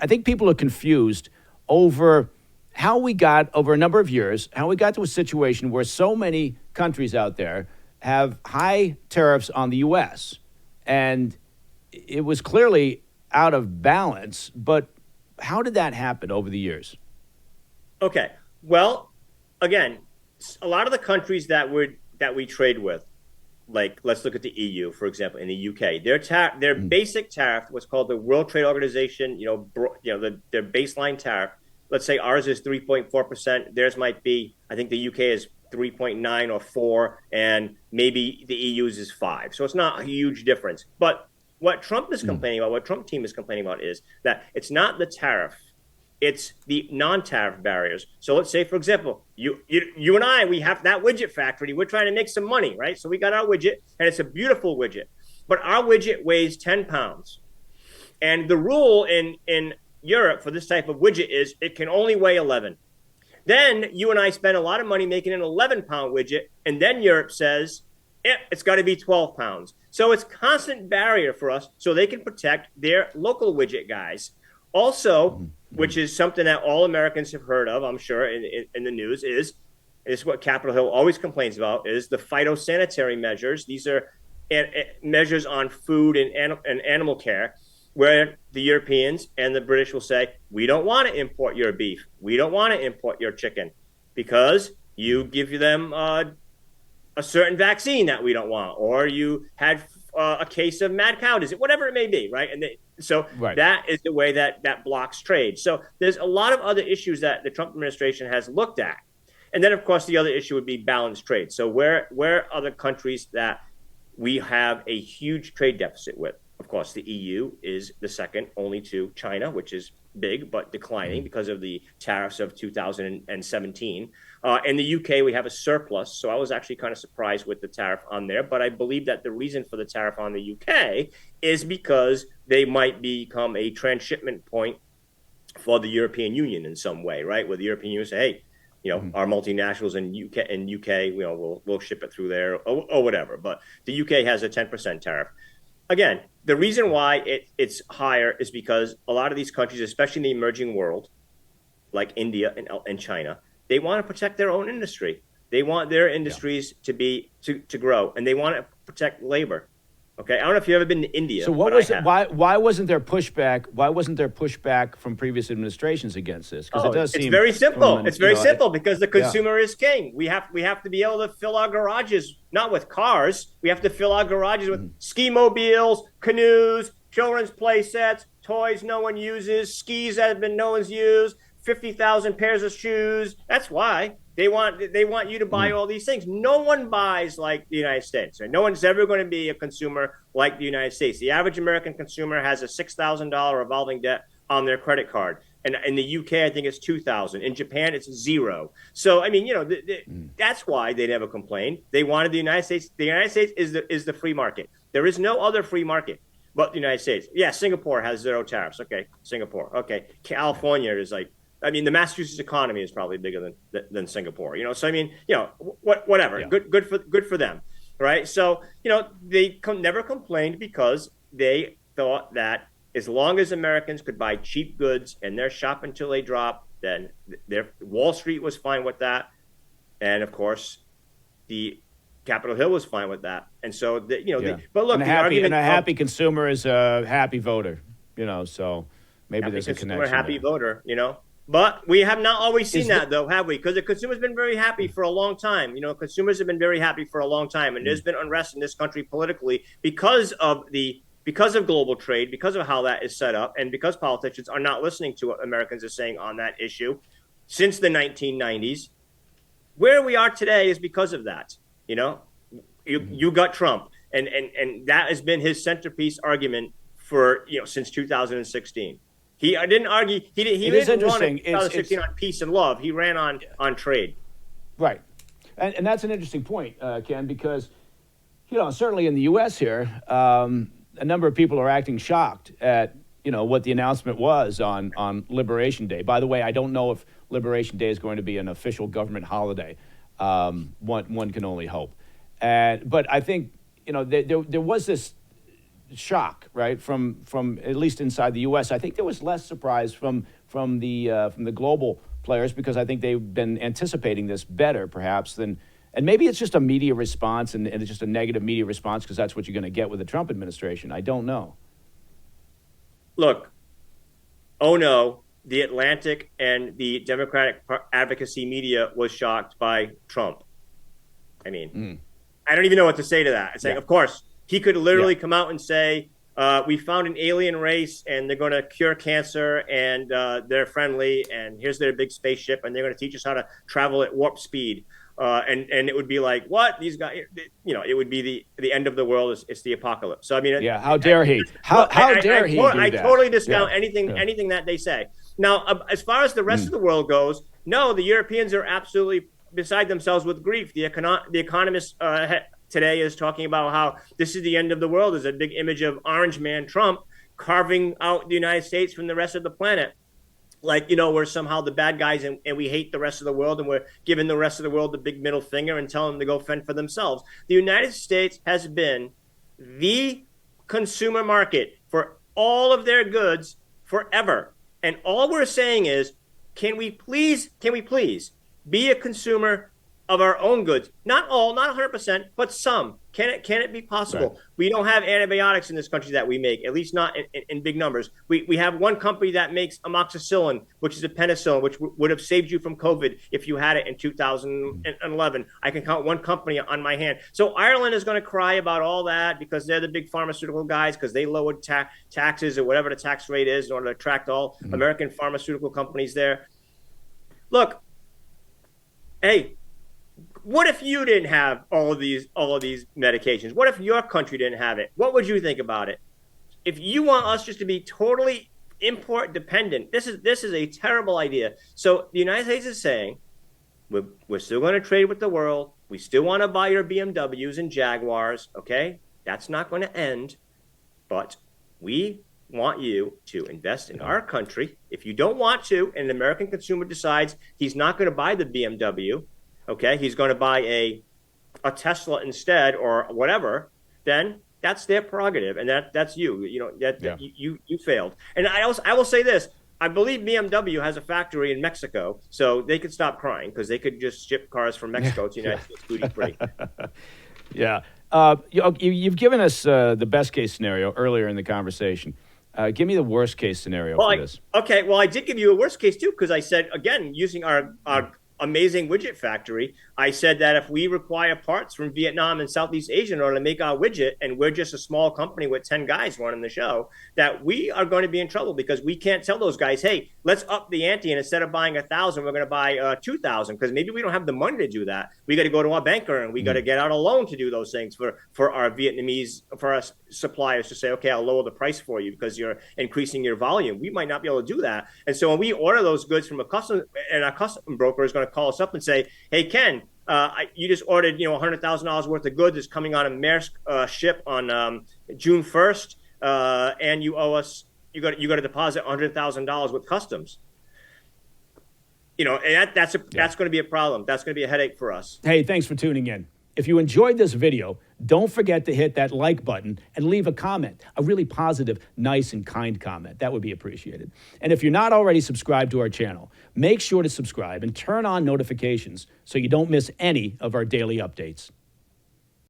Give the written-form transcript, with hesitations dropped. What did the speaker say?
I think people are confused over how we got, over a number of years, how we got to a situation where so many countries out there have high tariffs on the U.S. And it was clearly out of balance, but how did that happen over the years? Okay. Well, again, a lot of the countries that we trade with, like let's look at the EU, for example, in the UK, their basic tariff, what's called the World Trade Organization, their baseline tariff. Let's say ours is 3.4%. Theirs might be, I think the UK is 3.9 or 4, and maybe the EU's is 5. So it's not a huge difference. But what Trump is complaining about, what Trump team is complaining about, is that it's not the tariff. It's the non-tariff barriers. So let's say, for example, you and I, we have that widget factory. We're trying to make some money, right? So we got our widget, and it's a beautiful widget. But our widget weighs 10 pounds. And the rule in Europe for this type of widget is it can only weigh 11. Then you and I spend a lot of money making an 11-pound widget, and then Europe says, it's got to be 12 pounds. So it's constant barrier for us so they can protect their local widget guys. Also, which is something that all Americans have heard of, I'm sure, in the news, is what Capitol Hill always complains about, is the phytosanitary measures. These are measures on food and animal care, where the Europeans and the British will say, we don't want to import your beef. We don't want to import your chicken because you give them a certain vaccine that we don't want, or you had a case of mad cow disease, whatever it may be, right? And that is the way that blocks trade. So there's a lot of other issues that the Trump administration has looked at. And then, of course, the other issue would be balanced trade. So where are the countries that we have a huge trade deficit with? Of course, the EU is the second only to China, which is big but declining because of the tariffs of 2017. In the UK, we have a surplus. So I was actually kind of surprised with the tariff on there. But I believe that the reason for the tariff on the UK is because they might become a transshipment point for the European Union in some way, right? Where the European Union say, hey, our multinationals in UK, we'll ship it through there or whatever. But the UK has a 10% tariff. Again, the reason why it's higher is because a lot of these countries, especially in the emerging world, like India and China, they want to protect their own industry. They want their industries to grow, and they want to protect labor. Okay, I don't know if you've ever been to India. So why wasn't there pushback? Why wasn't there pushback from previous administrations against this? Because it does seem it's very simple. It's very simple because the consumer is king. We have to be able to fill our garages not with cars. We have to fill our garages with ski mobiles, canoes, children's play sets, toys no one uses, skis that have been no one's used, 50,000 pairs of shoes. That's why. They want you to buy all these things. No one buys like the United States. Right? No one's ever going to be a consumer like the United States. The average American consumer has a $6,000 revolving debt on their credit card. And in the UK, I think it's $2,000. In Japan, it's 0. So, I mean, that's why they never complained. They wanted the United States. The United States is the free market. There is no other free market but the United States. Yeah, Singapore has 0 tariffs. Okay, Singapore. Okay, California is like, I mean, the Massachusetts economy is probably bigger than Singapore, So, I mean, whatever. Yeah. Good for them, right? So, they never complained because they thought that as long as Americans could buy cheap goods and their shop until they drop, then Wall Street was fine with that, and of course, the Capitol Hill was fine with that. And so, but look, and a happy consumer is a happy voter, So maybe there's a connection. Happy voter, But we have not always seen that, though, have we? Because the consumer's been very happy for a long time. Consumers have been very happy for a long time, and there's been unrest in this country politically because of global trade, because of how that is set up, and because politicians are not listening to what Americans are saying on that issue since the 1990s. Where we are today is because of that. You got Trump, and that has been his centerpiece argument for since 2016. He didn't argue. He didn't run in 2016 on peace and love. He ran on trade. Right, and that's an interesting point, Ken, because certainly in the U.S. here, a number of people are acting shocked at what the announcement was on Liberation Day. By the way, I don't know if Liberation Day is going to be an official government holiday. One can only hope. But I think there was this shock, right? From at least inside the U.S. I think there was less surprise from the global players because I think they've been anticipating this better, perhaps than. And maybe it's just a media response, and it's just a negative media response because that's what you're going to get with the Trump administration. I don't know. Look, oh no, the Atlantic and the Democratic advocacy media was shocked by Trump. I mean, I don't even know what to say to that. It's like, of course, he could literally come out and say, we found an alien race and they're going to cure cancer and they're friendly and here's their big spaceship and they're going to teach us how to travel at warp speed. And it would be like, what? These guys, it would be the end of the world. It's the apocalypse. So, I mean, how dare he? How dare he do that? I totally discount anything that they say. Now, as far as the rest of the world goes, no, the Europeans are absolutely beside themselves with grief. The Economist today is talking about how this is the end of the world. There's a big image of Orange Man Trump carving out the United States from the rest of the planet. Like, we're somehow the bad guys and we hate the rest of the world and we're giving the rest of the world the big middle finger and telling them to go fend for themselves. The United States has been the consumer market for all of their goods forever. And all we're saying is, can we please be a consumer of our own goods? Not all, not 100%, but some. Can it be possible? Right. We don't have antibiotics in this country that we make, at least not in big numbers. We have one company that makes amoxicillin, which is a penicillin, which would have saved you from COVID if you had it in 2011. I can count one company on my hand. So Ireland is going to cry about all that because they're the big pharmaceutical guys because they lowered taxes or whatever the tax rate is in order to attract all American pharmaceutical companies there. Look, hey, what if you didn't have all of these medications? What if your country didn't have it? What would you think about it? If you want us just to be totally import dependent, this is a terrible idea. So the United States is saying we're still going to trade with the world. We still want to buy your BMWs and Jaguars. Okay, that's not going to end, but we want you to invest in our country. If you don't want to, and an American consumer decides he's not going to buy the BMW, okay, he's going to buy a Tesla instead or whatever, then that's their prerogative, and that's you. You failed. And I will say this: I believe BMW has a factory in Mexico, so they could stop crying because they could just ship cars from Mexico to the United States duty free. Yeah, you've given us the best case scenario earlier in the conversation. Give me the worst case scenario for this. Okay, well, I did give you a worst case too because I said again using our amazing widget factory, I said that if we require parts from Vietnam and Southeast Asia in order to make our widget, and we're just a small company with 10 guys running the show, that we are going to be in trouble because we can't tell those guys, hey, let's up the ante, and instead of buying 1,000, we're going to buy 2,000 because maybe we don't have the money to do that. We got to go to our banker and we got to get out a loan to do those things for our Vietnamese, for our suppliers to say, okay, I'll lower the price for you because you're increasing your volume. We might not be able to do that. And so when we order those goods from a custom, and our custom broker is going to call us up and say, hey, Ken, you just ordered, $100,000 worth of goods is coming on a Maersk ship on June 1st, and you owe us, you got to deposit $100,000 with customs. And that's going to be a problem. That's going to be a headache for us. Hey, thanks for tuning in. If you enjoyed this video, don't forget to hit that like button and leave a comment, a really positive, nice, and kind comment. That would be appreciated. And if you're not already subscribed to our channel, make sure to subscribe and turn on notifications so you don't miss any of our daily updates.